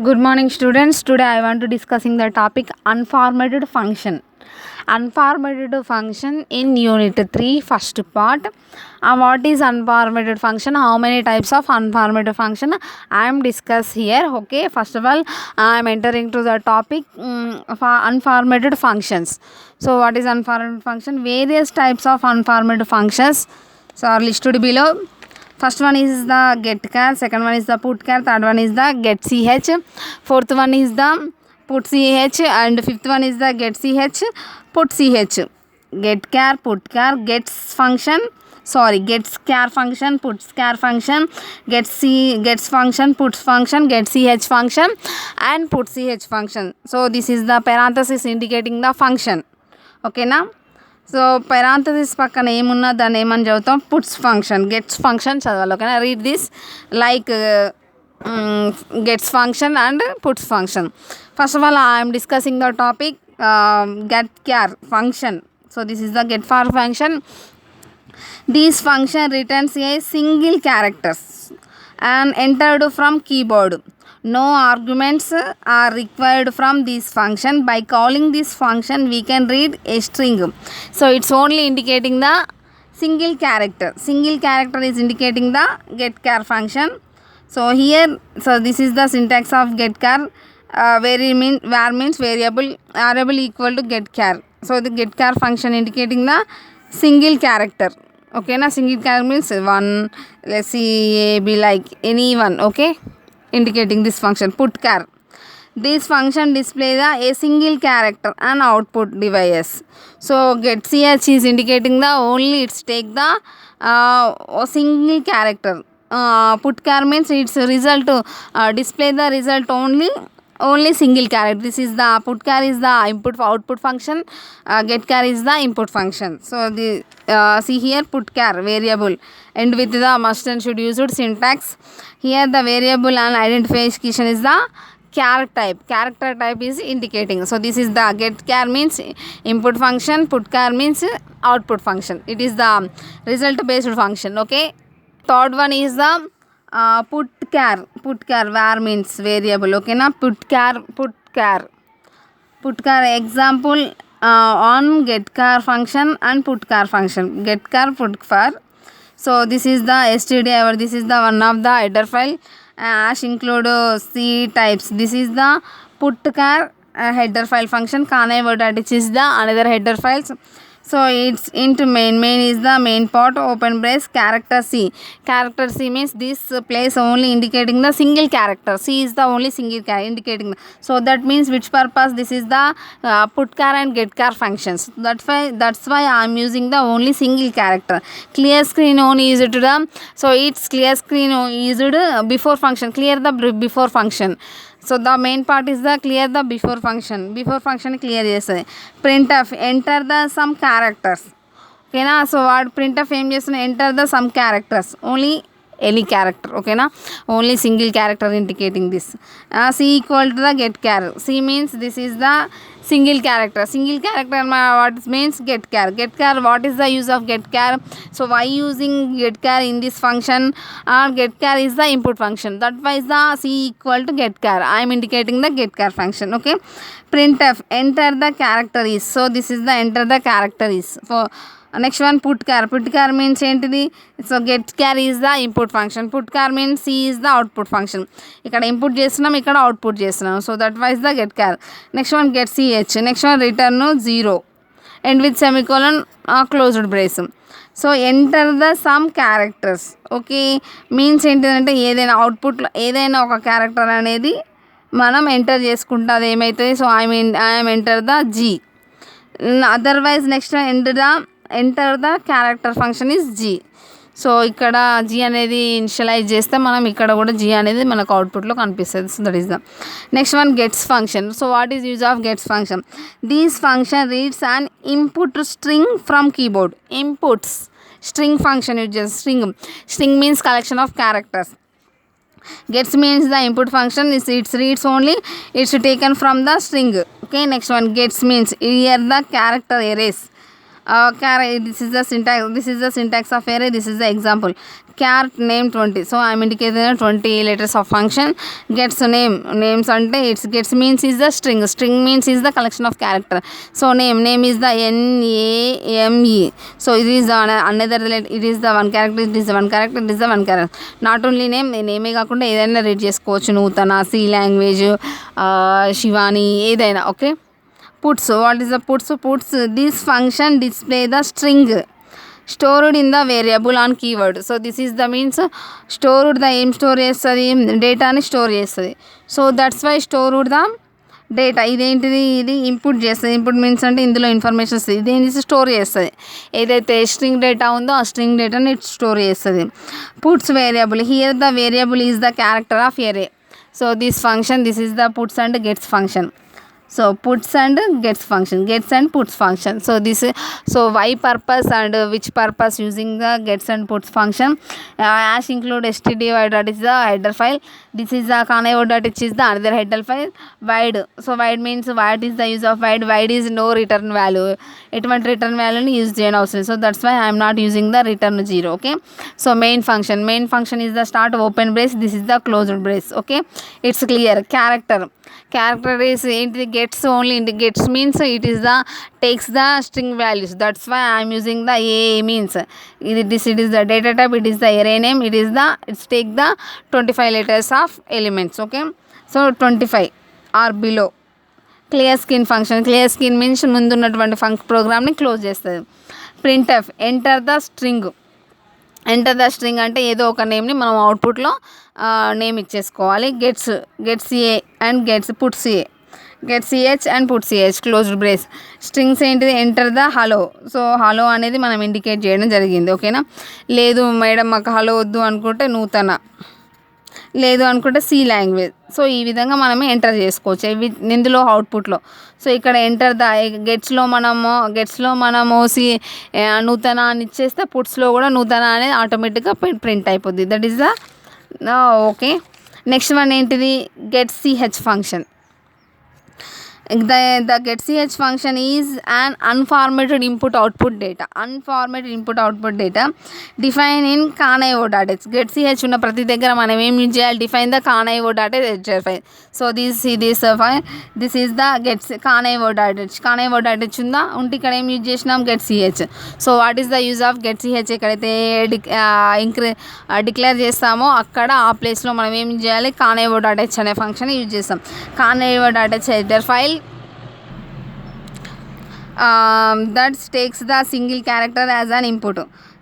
Good morning, students. Today I want to discussing the topic unformatted function. Unformatted function in unit 3 first part. What is unformatted function? How many types of unformatted function I am discuss here. Okay, first of all I am entering to the topic for unformatted functions. So what is unformatted function? Various types of unformatted functions so are listed below. First one is the getChar, second one is the putChar, third one is the getCh, fourth one is the putCh, and fifth one is the getCh, putCh. getChar, putChar, getChar function, putChar function, gets function, puts function, getCh function, and putCh function. So this is the parenthesis indicating the function. Okay now. So parenthesis పక్కన ఏమున్నా దాన్ని ఏమని చదువుతాం puts function gets function చదవాలి ఓకేనా read this like gets function and puts function first of all I'm discussing the topic getChar function. So this is the getChar function. This function returns a single characters and entered from keyboard. No arguments are required from this function. By calling this function we can read a string. So it's only indicating the single character is indicating the getChar function. So here, so this is the syntax of getChar. Var means variable equal to getChar. So the getChar function indicating the single character. Okay na, single character means one, let's see, a b, like any one. Okay, indicating this function putChar. This function displays a single character and output device. So getCh is indicating the only it's take the single character. PutChar means its result display the result only single character. This is the putChar is the input output function, getChar is the input function. So the see here putChar variable and with the must and should used syntax. Here the variable and identification is the character type is indicating. So this is the getChar means input function, putChar means output function. It is the result based function. Okay, third one is the putChar var means variable. Okay na, putChar example on getChar function and putChar function. getChar, putChar. So this is the std, this is the one of the header file. Include C types. This is the putChar header file function. This is the another header files. So it's into main is the main part, open brace, character C means this place only indicating the single character. C is the only single character indicating so that means which purpose this is the putChar and getChar functions. That's why I'm using the only single character. Clear screen only is to the, so it's clear screen is before function, clear the before function. So the main part is the clear the before function clear చేస్తుంది. printf enter the some characters. ఓకేనా, so వాడు printf ఏం చేస్తున్నా enter the some characters, only any character. ఓకేనా, only single character indicating this. C equal to the getChar. C means this is the single character what means getChar. What is the use of getChar? So why using getChar in this function? getChar is the input function, that why is the C equal to getChar. I am indicating the getChar function. Okay, printf enter the character is, so this is the enter the character is. For next one putChar means ఏంటిది, so getChar is the input function, putChar means C is the output function. ఇక్కడ input చేస్తున్నాం, ఇక్కడ output చేస్తున్నాం, so that wise the getChar. Next one getCh, next one return 0 and with semicolon closed brace. So enter the sum characters. Okay, means ఏంటిదంటే ఏదైనా అవుట్పుట్లో ఏదైనా ఒక character అనేది మనం ఎంటర్ చేసుకుంటే అది ఏమవుతుంది. So I'm enter the G. Otherwise next enter the character function is G. So ఇక్కడ G అనేది ఇనిషియలైజ్ చేస్తే మనం ఇక్కడ కూడా G అనేది మనకు అవుట్పుట్లో కనిపిస్తుంది. So that is the next one gets function. So what is use of gets function? This function reads and input string from keyboard. Inputs string function uses string means collection of characters. Gets means the input function is it reads only, it's taken from the string. Okay, next one gets means here the character arrays. This is the syntax of array. This is the example. char name 20, so I am indicating 20 letters of function. Gets name, names ante it's gets means is the string means is the collection of character. So name is the name, so it is another it is the one character, it is the one character, it is the one character. Not only name కాకుండా ఏదైనా read చేసుకోవచ్చు, నూతన, C language, Shivani, ఏదైనా. Okay. puts, what is the puts this function display the string stored in the variable on keyword. So this is the means stored the ఏం store చేస్తుంది, డేటాని store చేస్తుంది. So that's why stored the data. ఇదేంటిది, ఇది input చేస్తుంది. Input means అంటే ఇందులో information వస్తుంది. ఇదేంటి స్టోర్ చేస్తుంది. ఏదైతే స్ట్రింగ్ డేటా ఉందో ఆ స్ట్రింగ్ డేటాని ఇట్ స్టోర్ చేస్తుంది. Puts variable, here the variable is the character of array. So this function, this is the puts and gets function. So puts and gets function, gets and puts function. So this is, so why purpose and which purpose using the gets and puts function. As include std that is the header file. This is the conio.h is the another header file. Void, so void means what is the use of void. Void is no return value. ఎటువంటి return వాల్యూని use చేయడం అవసరం. So that's why I'm not using the return 0. Okay. So main function is the start open brace, this is the closed brace. Okay. It's clear. Character is ఏంటిది, gets only. Gets means it is the takes the string values, that's why I am using the a means it is the data type, it is the array name, it's take the 25 letters of elements. Okay. So 25 or below. clear skin function, clear skin means ముందు ఉన్నటువంటి ప్రోగ్రామ్ని close చేస్తుంది. printf, enter the string అంటే ఏదో ఒక నేమ్ని మనం అవుట్పుట్లో నేమ్ ఇచ్చేసుకోవాలి. Gets a and puts a, get ch and put ch closed brace. Strings ఏంటిది, enter the hello. So hello అనేది మనం ఇండికేట్ చేయడం జరిగింది. ఓకేనా. లేదు మేడం మాకు హలో వద్దు అనుకుంటే నూతన, లేదు అనుకుంటే సి లాంగ్వేజ్. సో ఈ విధంగా మనమే ఎంటర్ చేసుకోవచ్చు ఇందులో అవుట్పుట్లో. సో ఇక్కడ ఎంటర్ ద గెట్స్లో మనము సి నూతన అని ఇచ్చేస్తే పుట్స్లో కూడా నూతన అనేది ఆటోమేటిక్గా ప్రింట్ అయిపోద్ది. That is the okay. Next one ఏంటిది, get ch function. The getch function is an unformatted input output data defined in conio.h. getch ఉన్న ప్రతి దగ్గర మనం ఏం యూజ్ చేయాలి, define the conio.h header file. So this file, this is the gets conio.h ఉందా, ఉంటే ఇక్కడ ఏం యూజ్ చేసినాం, getch. So what is the use of getch. ఎక్కడైతే డిక్లేర్ చేస్తామో అక్కడ ఆ ప్లేస్లో మనం ఏం చేయాలి, conio.h అనే ఫంక్షన్ యూజ్ చేస్తాం. conio.h header file that takes the single character as an input.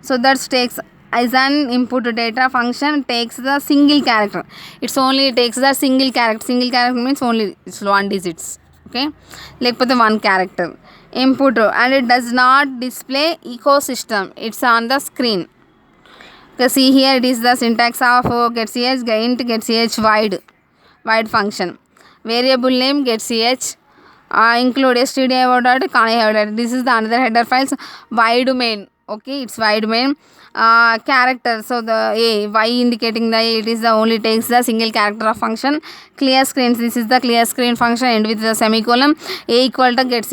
So that takes as an input data function takes the single character. It's only takes the single character means only it's 1 digits. Okay, లేకపోతే 1 character input, and it does not display ecosystem, it's on the screen. Okay, see here it is the syntax of getch, int getch void function, variable name getch, include stdio.conio. This is the another header files. Void main. Okay, it's void main. Character, so the y indicating the it is the only takes the single character of function. Clear screens, this is the clear screen function, end with the semicolon. A equal to getch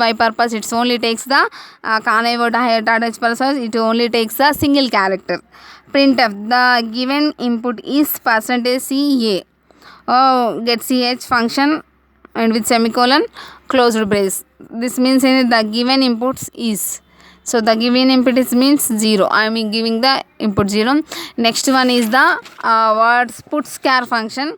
y purpose, it only takes the conio.h purpose, it only takes the single character. printf, the given input is %ca. getch function and with semicolon closed brace. This means the given inputs is, so the given input is means 0. I am giving the input 0. Next one is the puts char function.